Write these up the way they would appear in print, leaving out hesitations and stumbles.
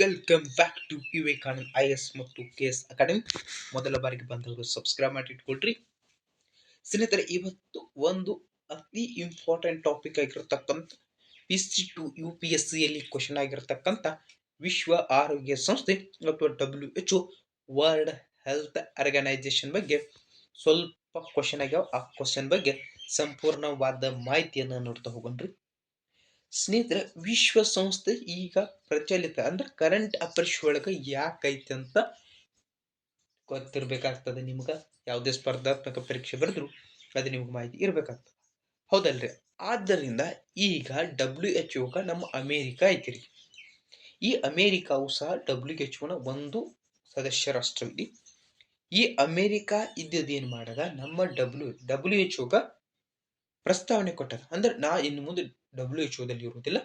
Welcome back to Vivekanand IS ಮತ್ತು KS academy. ಮೊದಲ ಬಾರಿಗೆ ಬಂದವರು ಸಬ್ಸ್ಕ್ರೈಬ್ ಮಾಡಿ ಇಟ್ಕೊಳ್ರಿ ಸ್ನೇಹಿತರೆ. ಇವತ್ತು ಒಂದು ಅತಿ ಇಂಪಾರ್ಟೆಂಟ್ ಟಾಪಿಕ್ ಆಗಿರತಕ್ಕಂಥ PC2 UPSCಯಲ್ಲಿ ಕ್ವಶನ್ ಆಗಿರತಕ್ಕಂಥ ವಿಶ್ವ ಆರೋಗ್ಯ ಸಂಸ್ಥೆ ಅಥವಾ WHO ವರ್ಲ್ಡ್ ಹೆಲ್ತ್ ಆರ್ಗನೈಸೇಷನ್ ಬಗ್ಗೆ ಸ್ವಲ್ಪ ಕ್ವಶನ್ ಆಗ್ಯಾವ. ಆ ಕ್ವಶನ್ ಬಗ್ಗೆ ಸಂಪೂರ್ಣವಾದ ಮಾಹಿತಿಯನ್ನು ನೋಡ್ತಾ ಹೋಗೋಣ್ರಿ ಸ್ನೇಹಿತರೆ. ವಿಶ್ವಸಂಸ್ಥೆ ಈಗ ಪ್ರಚಲಿತ ಅಂದ್ರೆ ಕರೆಂಟ್ ಅಫೇರ್ಸ್ ಒಳಗೆ ಯಾಕೈತೆ ಅಂತ ಗೊತ್ತಿರ್ಬೇಕಾಗ್ತದೆ. ನಿಮ್ಗೆ ಯಾವುದೇ ಸ್ಪರ್ಧಾತ್ಮಕ ಪರೀಕ್ಷೆ ಬರೆದ್ರು ಅದು ನಿಮ್ಗೆ ಮಾಹಿತಿ ಇರ್ಬೇಕಾಗ್ತದೆ, ಹೌದಲ್ರಿ? ಆದ್ದರಿಂದ ಈಗ WHO ನಮ್ಮ ಅಮೇರಿಕ ಐತಿರಿ. ಈ ಅಮೇರಿಕಾವು ಸಹ WHO ಒಂದು ಸದಸ್ಯ ರಾಷ್ಟ್ರವಿದೆ. ಈ ಅಮೇರಿಕ ಇದ್ದೇನು ಮಾಡದ ನಮ್ಮ WHO ಪ್ರಸ್ತಾವನೆ ಕೊಟ್ಟದ. ಅಂದ್ರೆ ನಾ ಇನ್ನು ಮುಂದೆ WHO ಇರುವುದಿಲ್ಲ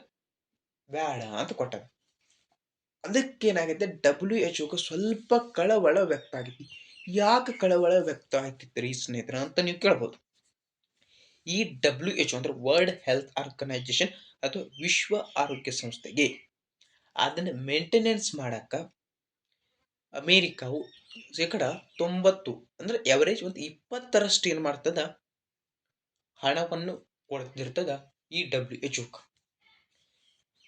ಬೇಡ ಅಂತ ಕೊಟ್ಟದ. ಅದಕ್ಕೇನಾಗಿದೆ, WHO ಸ್ವಲ್ಪ ಕಳವಳ ವ್ಯಕ್ತ ಆಗಿದೆ. ಯಾಕೆ ಕಳವಳ ವ್ಯಕ್ತ ಆಗ್ತಿತ್ತು ರೀ ಸ್ನೇಹಿತರ ಅಂತ ನೀವು ಕೇಳ್ಬೋದು. ಈ WHO ಅಂದ್ರೆ ವರ್ಲ್ಡ್ ಹೆಲ್ತ್ ಆರ್ಗನೈಸೇಷನ್ ಅಥವಾ ವಿಶ್ವ ಆರೋಗ್ಯ ಸಂಸ್ಥೆಗೆ ಅದನ್ನ ಮೇಂಟೆನೆನ್ಸ್ ಮಾಡಕ ಅಮೇರಿಕಾವು 90 ಅಂದ್ರೆ ಎವರೇಜ್ ಒಂದು 20ರಷ್ಟು ಏನ್ ಮಾಡ್ತದ, ಹಣವನ್ನು ಕೊಡ್ತಿರ್ತದ ಈ WHO.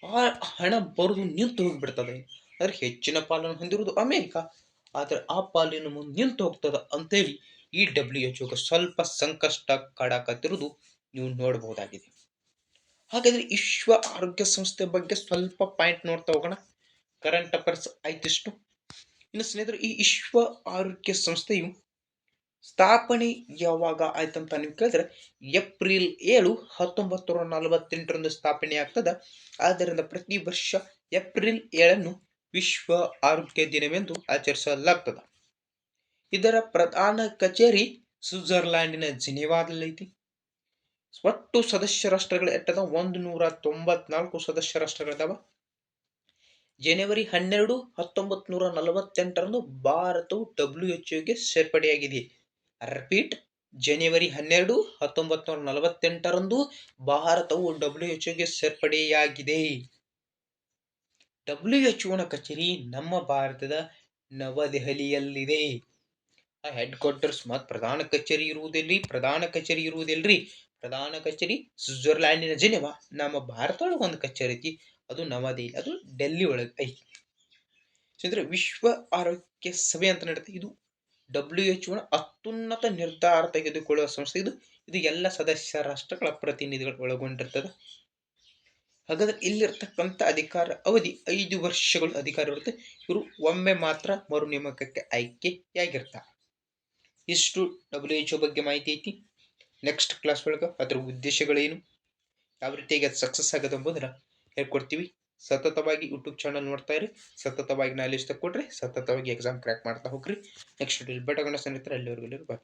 ಆ ಹಣ ಬರೋದು ನಿಂತು ಹೋಗ್ಬಿಡ್ತದೆ. ಅಂದ್ರೆ ಹೆಚ್ಚಿನ ಪಾಲನ್ನು ಹೊಂದಿರುವುದು ಅಮೇರಿಕ, ಆದ್ರೆ ಆ ಪಾಲಿನ ಮುಂದೆ ನಿಂತು ಹೋಗ್ತದ ಅಂತೇಳಿ ಈ WHO ಸ್ವಲ್ಪ ಸಂಕಷ್ಟ ಕಾಡಕತ್ತಿರುವುದು ನೀವು ನೋಡಬಹುದಾಗಿದೆ. ಹಾಗಾದ್ರೆ ವಿಶ್ವ ಆರೋಗ್ಯ ಸಂಸ್ಥೆ ಬಗ್ಗೆ ಸ್ವಲ್ಪ ಪಾಯಿಂಟ್ ನೋಡ್ತಾ ಹೋಗೋಣ. ಕರೆಂಟ್ ಅಫೇರ್ಸ್ ಆಯ್ತಿಷ್ಟು. ಇನ್ನು ಸ್ನೇಹಿತರೆ, ಈ ವಿಶ್ವ ಆರೋಗ್ಯ ಸಂಸ್ಥೆಯು ಸ್ಥಾಪನೆ ಯಾವಾಗ ಆಯ್ತಂತ ನೀವು ಕೇಳಿದ್ರೆ ಏಪ್ರಿಲ್ 7, 1948 ಸ್ಥಾಪನೆ ಆಗ್ತದ. ಆದ್ದರಿಂದ ಪ್ರತಿ ವರ್ಷ ಏಪ್ರಿಲ್ 7 ವಿಶ್ವ ಆರೋಗ್ಯ ದಿನವೆಂದು ಆಚರಿಸಲಾಗ್ತದ. ಇದರ ಪ್ರಧಾನ ಕಚೇರಿ ಸ್ವಿಟ್ಜರ್ಲ್ಯಾಂಡಿನ ಜಿನೆವಾದಲ್ಲೈತಿ. ಒಟ್ಟು ಸದಸ್ಯ ರಾಷ್ಟ್ರಗಳು ಎಟ್ಟದ 194 ಸದಸ್ಯ ರಾಷ್ಟ್ರಗಳಿದಾವ. ಜನವರಿ 12, 1948 ಭಾರತವು WHO ಸೇರ್ಪಡೆಯಾಗಿದೆ. ರಿಪೀಟ್, ಜನವರಿ 12, 1948 ಭಾರತವು WHO ಸೇರ್ಪಡೆಯಾಗಿದೆ. WHO ಕಚೇರಿ ನಮ್ಮ ಭಾರತದ ನವದೆಹಲಿಯಲ್ಲಿದೆ. ಆ ಹೆಡ್ ಕ್ವಾರ್ಟರ್ಸ್ ಮತ್ತು ಪ್ರಧಾನ ಕಚೇರಿ ಇರುವುದಿಲ್ರಿ. ಪ್ರಧಾನ ಕಚೇರಿ ಸ್ವಿಟ್ಜರ್ಲ್ಯಾಂಡಿನ ಜಿನೆವಾ. ನಮ್ಮ ಭಾರತ ಒಳಗೆ ಒಂದು ಕಚೇರಿ ಐತಿ, ಅದು ನವದೆಹಲಿ, ಅದು ಡೆಲ್ಲಿ ಒಳಗೆ ಐತಿ. ವಿಶ್ವ ಆರೋಗ್ಯ ಸಭೆ ಅಂತ ನಡೆಯುತ್ತೆ. ಇದು WHO ಅತ್ಯುನ್ನತ ನಿರ್ಧಾರ ತೆಗೆದುಕೊಳ್ಳುವ ಸಂಸ್ಥೆ. ಇದು ಎಲ್ಲ ಸದಸ್ಯ ರಾಷ್ಟ್ರಗಳ ಪ್ರತಿನಿಧಿಗಳು ಒಳಗೊಂಡಿರ್ತದೆ. ಹಾಗಾದ್ರೆ ಇಲ್ಲಿರ್ತಕ್ಕಂಥ ಅಧಿಕಾರ ಅವಧಿ 5 ವರ್ಷಗಳು ಅಧಿಕಾರ ಇರುತ್ತೆ. ಇವರು ಒಮ್ಮೆ ಮಾತ್ರ ಮರು ನೇಮಕಕ್ಕೆ ಆಯ್ಕೆಯಾಗಿರ್ತಾರೆ. ಇಷ್ಟು WHO ಬಗ್ಗೆ ಮಾಹಿತಿ ಐತಿ. ನೆಕ್ಸ್ಟ್ ಕ್ಲಾಸ್ ಒಳಗೆ ಅದರ ಉದ್ದೇಶಗಳೇನು, ಯಾವ ರೀತಿಯಾಗಿ ಅದು ಸಕ್ಸಸ್ ಆಗೋದು ಎಂಬುದನ್ನ ಹೇಳ್ಕೊಡ್ತೀವಿ. ಸತತವಾಗಿ ಯೂಟ್ಯೂಬ್ ಚಾನಲ್ ನೋಡ್ತಾ ಇರಿ, ಸತತವಾಗಿ ನಾಲೆಜ್ ತಗೊಳ್ರಿ, ಸತತವಾಗಿ ಎಕ್ಸಾಮ್ ಕ್ರ್ಯಾಕ್ ಮಾಡ್ತಾ ಹೋಗ್ರಿ. ನೆಕ್ಸ್ಟ್ ಬೆಟಗೋಣ ಸ್ನೇಹಿತರೆ, ಅಲ್ಲಿವರೆಗೂ ಬಾಯ್.